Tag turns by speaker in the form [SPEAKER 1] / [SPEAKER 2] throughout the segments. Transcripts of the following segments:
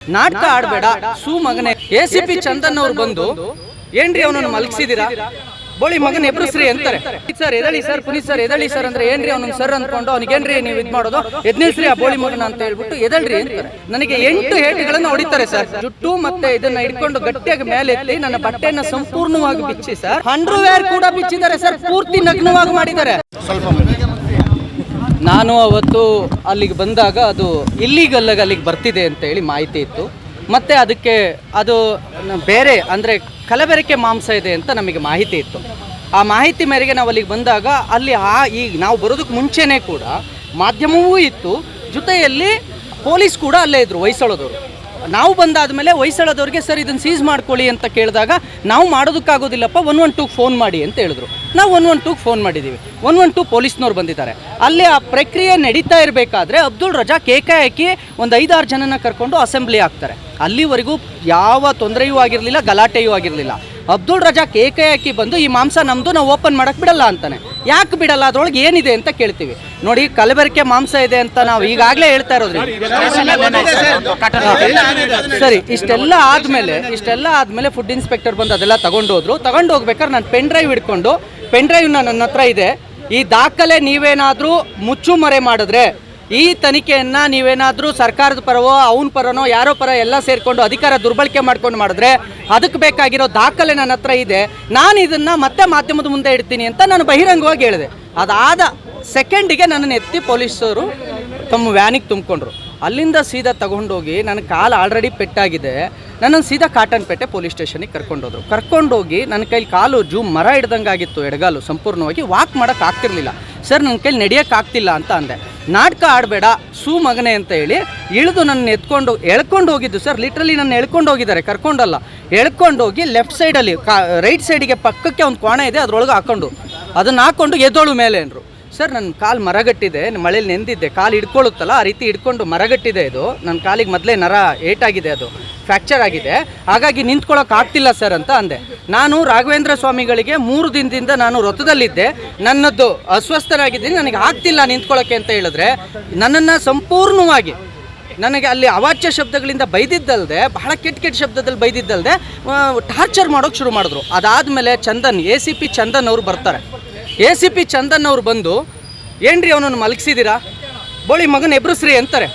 [SPEAKER 1] ನಾಟಕ ಆಡಬೇಡ ಸೂ ಮಗನೇ. ಎಸಿಪಿ ಚಂದನ್ ಅವ್ರು ಬಂದು ಏನ್ರಿ ಅವನನ್ನು ಮಲಗಿಸಿದಿರಾ, ಬೋಳಿ ಮಗನ್ ಎಬ್ರುಸ್ರಿ ಅಂತಾರೆ. ಸರ್ ಎದಳಿ ಸರ್, ಪುನೀತ್ ಸರ್ ಎದಳಿ ಸರ್ ಅಂದ್ರೆ ಏನ್ರಿ ಅವ್ನಿಗೆ ಸರ್ ಅಂದ್ಕೊಂಡು ಅವ್ನಿಗೇನ್ರಿ ನೀವು ಇದ್ ಮಾಡೋದು, ಎದ್ನಿಲ್ಸ್ರಿ ಆ ಬೋಳಿ ಮಗನ ಅಂತ ಹೇಳ್ಬಿಟ್ಟು ಎದಳ್ರಿ ಅಂತಾರೆ. ನನಗೆ 8 ಏಟುಗಳನ್ನ ಹೊಡಿತಾರೆ ಸರ್. ಜುಟ್ಟು ಮತ್ತೆ ಇದನ್ನ ಹಿಡ್ಕೊಂಡು ಗಟ್ಟಿಯಾಗಿ ಮೇಲೆ ಎತ್ತಿ ನನ್ನ ಬಟ್ಟೆಯನ್ನ ಸಂಪೂರ್ಣವಾಗಿ ಬಿಚ್ಚಿ ಸರ್, ಅಂಡರ್ವೇರ್ ಕೂಡ ಬಿಚ್ಚಿದ್ದಾರೆ ಸರ್, ಪೂರ್ತಿ ನಗ್ನವಾಗಿ ಮಾಡಿದ್ದಾರೆ. ನಾನು ಅವತ್ತು ಅಲ್ಲಿಗೆ ಬಂದಾಗ ಅದು ಇಲ್ಲೀಗಲ್ ಅಲ್ಲಿಗೆ ಬರ್ತಿದೆ ಅಂತ ಹೇಳಿ ಮಾಹಿತಿ ಇತ್ತು. ಮತ್ತು ಅದಕ್ಕೆ ಅದು ಬೇರೆ ಅಂದರೆ ಕಲಬೆರಕೆ ಮಾಂಸ ಇದೆ ಅಂತ ನಮಗೆ ಮಾಹಿತಿ ಇತ್ತು. ಆ ಮಾಹಿತಿ ಮೇರೆಗೆ ನಾವು ಅಲ್ಲಿಗೆ ಬಂದಾಗ ಅಲ್ಲಿ ಈಗ ನಾವು ಬರೋದಕ್ಕೆ ಮುಂಚೆನೇ ಕೂಡ ಮಾಧ್ಯಮವೂ ಇತ್ತು, ಜೊತೆಯಲ್ಲಿ ಪೊಲೀಸ್ ಕೂಡ ಅಲ್ಲೇ ಇದ್ದರು, ಹೊಯ್ಸಳದವರು. ನಾವು ಬಂದಾದಮೇಲೆ ಹೊಯ್ಸಳದವ್ರಿಗೆ ಸರ್ ಇದನ್ನು ಸೀಸ್ ಮಾಡ್ಕೊಳ್ಳಿ ಅಂತ ಕೇಳಿದಾಗ ನಾವು ಮಾಡೋದಕ್ಕಾಗೋದಿಲ್ಲಪ್ಪ 112 ಫೋನ್ ಮಾಡಿ ಅಂತ ಹೇಳಿದ್ರು. ನಾವು 112 ಫೋನ್ ಮಾಡಿದ್ದೀವಿ. 112 ಪೊಲೀಸ್ನವ್ರು ಬಂದಿದ್ದಾರೆ. ಅಲ್ಲಿ ಆ ಪ್ರಕ್ರಿಯೆ ನಡೀತಾ ಇರಬೇಕಾದ್ರೆ ಅಬ್ದುಲ್ ರಜಾಕ್ ಏಕಾಏಕಿ ಒಂದು 5-6 ಜನನ ಕರ್ಕೊಂಡು ಅಸೆಂಬ್ಲಿ ಆಗ್ತಾರೆ. ಅಲ್ಲಿವರೆಗೂ ಯಾವ ತೊಂದರೆಯೂ ಆಗಿರಲಿಲ್ಲ, ಗಲಾಟೆಯೂ ಆಗಿರಲಿಲ್ಲ. ಅಬ್ದುಲ್ ರಜಾಕ್ ಏಕಾಏಕಿ ಬಂದು ಈ ಮಾಂಸ ನಮ್ಮದು, ನಾವು ಓಪನ್ ಮಾಡೋಕ್ಕೆ ಬಿಡಲ್ಲ ಅಂತಾನೆ. ಯಾಕೆ ಬಿಡಲ್ಲ, ಅದರೊಳಗೆ ಏನಿದೆ ಅಂತ ಕೇಳ್ತೀವಿ. ನೋಡಿ, ಕಲಬೆರಕೆ ಮಾಂಸ ಇದೆ ಅಂತ ನಾವು ಈಗಾಗಲೇ ಹೇಳ್ತಾ ಇರೋದ್ರಿ. ಸರಿ, ಇಷ್ಟೆಲ್ಲ ಆದಮೇಲೆ ಫುಡ್ ಇನ್ಸ್ಪೆಕ್ಟರ್ ಬಂದು ಅದೆಲ್ಲ ತಗೊಂಡು ಹೋಗ್ಬೇಕಾದ್ರೆ ನಾನು ಪೆನ್ ಡ್ರೈವ್ ಹಿಡ್ಕೊಂಡು, ಪೆನ್ ಡ್ರೈವ್ನ ನನ್ನ ಹತ್ರ ಇದೆ, ಈ ದಾಖಲೆ ನೀವೇನಾದರೂ ಮುಚ್ಚುಮರೆ ಮಾಡಿದ್ರೆ, ಈ ತನಿಖೆಯನ್ನು ನೀವೇನಾದರೂ ಸರ್ಕಾರದ ಪರವೋ ಅವನ ಪರನೋ ಯಾರೋ ಪರ ಎಲ್ಲ ಸೇರಿಕೊಂಡು ಅಧಿಕಾರ ದುರ್ಬಳಕೆ ಮಾಡ್ಕೊಂಡು ಮಾಡಿದ್ರೆ ಅದಕ್ಕೆ ಬೇಕಾಗಿರೋ ದಾಖಲೆ ನನ್ನ ಹತ್ರ ಇದೆ, ನಾನು ಇದನ್ನು ಮತ್ತೆ ಮಾಧ್ಯಮದ ಮುಂದೆ ಇಡ್ತೀನಿ ಅಂತ ನಾನು ಬಹಿರಂಗವಾಗಿ ಹೇಳಿದೆ. ಅದಾದ ಸೆಕೆಂಡಿಗೆ ನನ್ನನ್ನು ಎತ್ತಿ ಪೊಲೀಸರು ತಮ್ಮ ವ್ಯಾನಿಗೆ ತುಂಬಿಕೊಂಡ್ರು. ಅಲ್ಲಿಂದ ಸೀದಾ ತಗೊಂಡೋಗಿ ನನ್ನ ಕಾಲು ಆಲ್ರೆಡಿ ಪೆಟ್ಟಾಗಿದೆ, ನನ್ನನ್ನು ಸೀದಾ ಕಾಟನ್ಪೇಟೆ ಪೊಲೀಸ್ ಸ್ಟೇಷನಿಗೆ ಕರ್ಕೊಂಡೋಗಿ ನನ್ನ ಕೈಲಿ ಕಾಲು ಮರ ಹಿಡ್ದಂಗೆ ಆಗಿತ್ತು, ಎಡಗಾಲು ಸಂಪೂರ್ಣವಾಗಿ ವಾಕ್ ಮಾಡೋಕ್ಕೆ ಆಗ್ತಿರ್ಲಿಲ್ಲ. ಸರ್ ನನ್ನ ಕೈಲಿ ನಡೆಯೋಕ್ಕಾಗ್ತಿಲ್ಲ ಅಂತ ಅಂದೆ. ನಾಟಕ ಆಡಬೇಡ ಸೂ ಮಗನೇ ಅಂತ ಹೇಳಿ ಇಳಿದು ನನ್ನ ಎಳ್ಕೊಂಡು ಹೋಗಿದ್ದು ಸರ್. ಲಿಟ್ರಲಿ ನನ್ನ ಎಳ್ಕೊಂಡು ಹೋಗಿದ್ದಾರೆ, ಕರ್ಕೊಂಡಲ್ಲ, ಎಳ್ಕೊಂಡೋಗಿ ಲೆಫ್ಟ್ ಸೈಡಲ್ಲಿ ರೈಟ್ ಸೈಡಿಗೆ ಪಕ್ಕಕ್ಕೆ ಒಂದು ಕೋಣೆ ಇದೆ, ಅದರೊಳಗೆ ಅದನ್ನು ಹಾಕ್ಕೊಂಡು ಎದ್ದೋಳು ಮೇಲೆ ಅಂದರು. ಸರ್ ನನ್ನ ಕಾಲು ಮರಗಟ್ಟಿದೆ, ಮಳೇಲಿ ನೆಂದಿದ್ದೆ, ಕಾಲು ಹಿಡ್ಕೊಳ್ಳುತ್ತಲ್ಲ ಆ ರೀತಿ ಹಿಡ್ಕೊಂಡು ಮರಗಟ್ಟಿದೆ, ಇದು ನನ್ನ ಕಾಲಿಗೆ ಮೊದಲೇ ನರ ಏಟಾಗಿದೆ, ಅದು ಫ್ರ್ಯಾಕ್ಚರ್ ಆಗಿದೆ, ಹಾಗಾಗಿ ನಿಂತ್ಕೊಳ್ಳೋಕೆ ಆಗ್ತಿಲ್ಲ ಸರ್ ಅಂತ ಅಂದೆ. ನಾನು ರಾಘವೇಂದ್ರ ಸ್ವಾಮಿಗಳಿಗೆ 3 ದಿನದಿಂದ ನಾನು ವ್ರತದಲ್ಲಿದ್ದೆ, ನನ್ನದು ಅಸ್ವಸ್ಥನಾಗಿದ್ದೀನಿ, ನನಗೆ ಆಗ್ತಿಲ್ಲ ನಿಂತ್ಕೊಳ್ಳೋಕ್ಕೆ ಅಂತ ಹೇಳಿದ್ರೆ ನನ್ನನ್ನು ಸಂಪೂರ್ಣವಾಗಿ ನನಗೆ ಅಲ್ಲಿ ಅವಾಚ್ಯ ಶಬ್ದಗಳಿಂದ ಬೈದಿದ್ದಲ್ದೆ, ಬಹಳ ಕೆಟ್ಟ ಶಬ್ದದಲ್ಲಿ ಬೈದಿದ್ದಲ್ದೆ ಟಾರ್ಚರ್ ಮಾಡೋಕ್ಕೆ ಶುರು ಮಾಡಿದ್ರು. ಅದಾದಮೇಲೆ ACP ಚಂದನ್ ಅವರು ಬರ್ತಾರೆ. ACP ಚಂದನ್ ಅವ್ರು ಬಂದು ಏನ್ರಿ ಅವನನ್ನು ಮಲಗಿಸಿದಿರಾ, ಬೋಳಿ ಮಗನ ಎಬ್ರುಸ್ರಿ ಅಂತಾರೆ.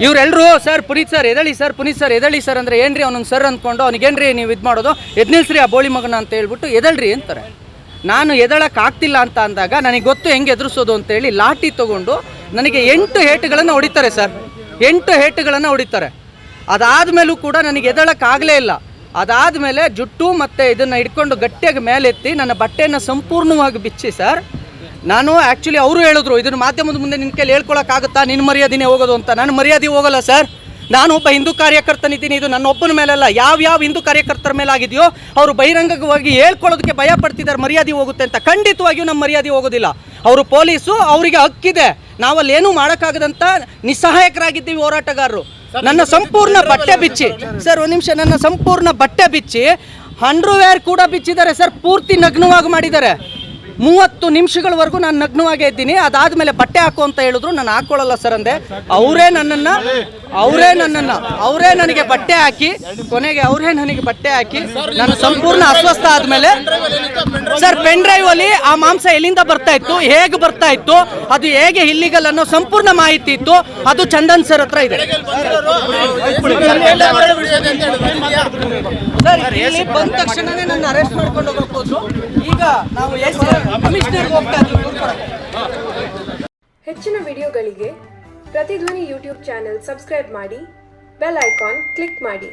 [SPEAKER 1] ಇವರೆಲ್ಲರೂ ಸರ್ ಪುನೀತ್ ಸರ್ ಎದಳಿ ಸರ್, ಪುನೀತ್ ಸರ್ ಎದಳಿ ಸರ್ ಅಂದರೆ ಏನ್ರಿ ಅವನನ್ನು ಸರ್ ಅಂದ್ಕೊಂಡು ಅವ್ನಿಗೇನ್ರಿ ನೀವು ಇದು ಮಾಡೋದು, ಎದ್ನಿಲ್ಸ್ರಿ ಆ ಬೋಳಿ ಮಗನ ಅಂತ ಹೇಳ್ಬಿಟ್ಟು ಎದಳ್ರಿ ಅಂತಾರೆ. ನಾನು ಎದಳಕ್ಕೆ ಆಗ್ತಿಲ್ಲ ಅಂತ ಅಂದಾಗ ನನಗೆ ಗೊತ್ತು ಹೆಂಗೆ ಎದುರಿಸೋದು ಅಂತೇಳಿ ಲಾಠಿ ತೊಗೊಂಡು ನನಗೆ 8 ಏಟುಗಳನ್ನು ಹೊಡಿತಾರೆ ಸರ್, 8 ಏಟುಗಳನ್ನು ಹೊಡಿತಾರೆ. ಅದಾದಮೇಲೂ ಕೂಡ ನನಗೆ ಎದಳಕ್ಕಾಗಲೇ ಇಲ್ಲ. ಅದಾದಮೇಲೆ ಜುಟ್ಟು ಮತ್ತು ಇದನ್ನು ಹಿಡ್ಕೊಂಡು ಗಟ್ಟಿಯಾಗಿ ಮೇಲೆತ್ತಿ ನನ್ನ ಬಟ್ಟೆಯನ್ನು ಸಂಪೂರ್ಣವಾಗಿ ಬಿಚ್ಚಿ ಸರ್, ನಾನು ಆ್ಯಕ್ಚುಲಿ ಅವರು ಹೇಳಿದ್ರು ಇದನ್ನು ಮಾಧ್ಯಮದ ಮುಂದೆ ನಿನ್ನ ಕೈಲಿ ಹೇಳ್ಕೊಳಕ್ಕಾಗುತ್ತಾ, ನಿನ್ನ ಮರ್ಯಾದೆನೇ ಹೋಗೋದು ಅಂತ. ನಾನು ಮರ್ಯಾದೆ ಹೋಗಲ್ಲ ಸರ್, ನಾನು ಒಬ್ಬ ಹಿಂದೂ ಕಾರ್ಯಕರ್ತನಿದ್ದೀನಿ, ಇದು ನನ್ನ ಒಬ್ಬನ ಮೇಲೆಲ್ಲ, ಯಾವ ಹಿಂದೂ ಕಾರ್ಯಕರ್ತರ ಮೇಲೆ ಆಗಿದೆಯೋ ಅವರು ಬಹಿರಂಗವಾಗಿ ಹೇಳ್ಕೊಳ್ಳೋದಕ್ಕೆ ಭಯ ಪಡ್ತಿದ್ದಾರೆ, ಮರ್ಯಾದೆ ಹೋಗುತ್ತೆ ಅಂತ. ಖಂಡಿತವಾಗಿಯೂ ನಮ್ಮ ಮರ್ಯಾದೆ ಹೋಗೋದಿಲ್ಲ. ಅವರು ಪೊಲೀಸು, ಅವರಿಗೆ ಹಕ್ಕಿದೆ, ನಾವಲ್ಲಿ ಏನೂ ಮಾಡೋಕ್ಕಾಗದಂಥ ನಿಸ್ಸಹಾಯಕರಾಗಿದ್ದೀವಿ ಹೋರಾಟಗಾರರು. ನನ್ನ ಸಂಪೂರ್ಣ ಬಟ್ಟೆ ಬಿಚ್ಚಿ ಸರ್, ಒಂದು ನಿಮಿಷ, ನನ್ನ ಸಂಪೂರ್ಣ ಬಟ್ಟೆ ಬಿಚ್ಚಿ ಅಂಡರ್ವೇರ್ ಕೂಡ ಬಿಚ್ಚಿದ್ದಾರೆ ಸರ್, ಪೂರ್ತಿ ನಗ್ನವಾಗಿ ಮಾಡಿದ್ದಾರೆ. 30 ನಿಮಿಷಗಳವರೆಗೂ ನಾನು ನಗ್ನವಾಗೇ ಇದ್ದೀನಿ. ಅದಾದಮೇಲೆ ಬಟ್ಟೆ ಹಾಕು ಅಂತ ಹೇಳಿದ್ರು, ನಾನು ಹಾಕ್ಕೊಳ್ಳಲ್ಲ ಸರ್ ಅಂದೆ. ಅವರೇ ನನಗೆ ಬಟ್ಟೆ ಹಾಕಿ, ಕೊನೆಗೆ ಅವರೇ ನನಗೆ ಬಟ್ಟೆ ಹಾಕಿ ನಾನು ಸಂಪೂರ್ಣ ಅಸ್ವಸ್ಥ ಆದಮೇಲೆ ಸರ್ ಪೆನ್ ಡ್ರೈವ್ ಅಲ್ಲಿ ಆ ಮಾಂಸ ಎಲ್ಲಿಂದ ಬರ್ತಾ ಇತ್ತು, ಹೇಗೆ ಬರ್ತಾ ಇತ್ತು, ಅದು ಹೇಗೆ ಇಲ್ಲಿಗಲ್ ಅನ್ನೋ ಸಂಪೂರ್ಣ ಮಾಹಿತಿ ಇತ್ತು. ಅದು ಚಂದನ್ ಸರ್ ಹತ್ರ ಇದೆ. ಸರ್ ಇಲ್ಲಿ ಬಂದ ತಕ್ಷಣನೇ ನನ್ನ ಅರೆಸ್ಟ್ ಮಾಡ್ಕೊಂಡು ಹೋಗ್ಬೋದು. ಈಗ ನಾವು
[SPEAKER 2] ಹೆಚ್ಚಿನ ವಿಡಿಯೋಗಳಿಗೆ ಪ್ರತಿಧ್ವನಿ ಯೂಟ್ಯೂಬ್ ಚಾನೆಲ್ ಸಬ್ಸ್ಕ್ರೈಬ್ ಮಾಡಿ, ಬೆಲ್ ಐಕಾನ್ ಕ್ಲಿಕ್ ಮಾಡಿ.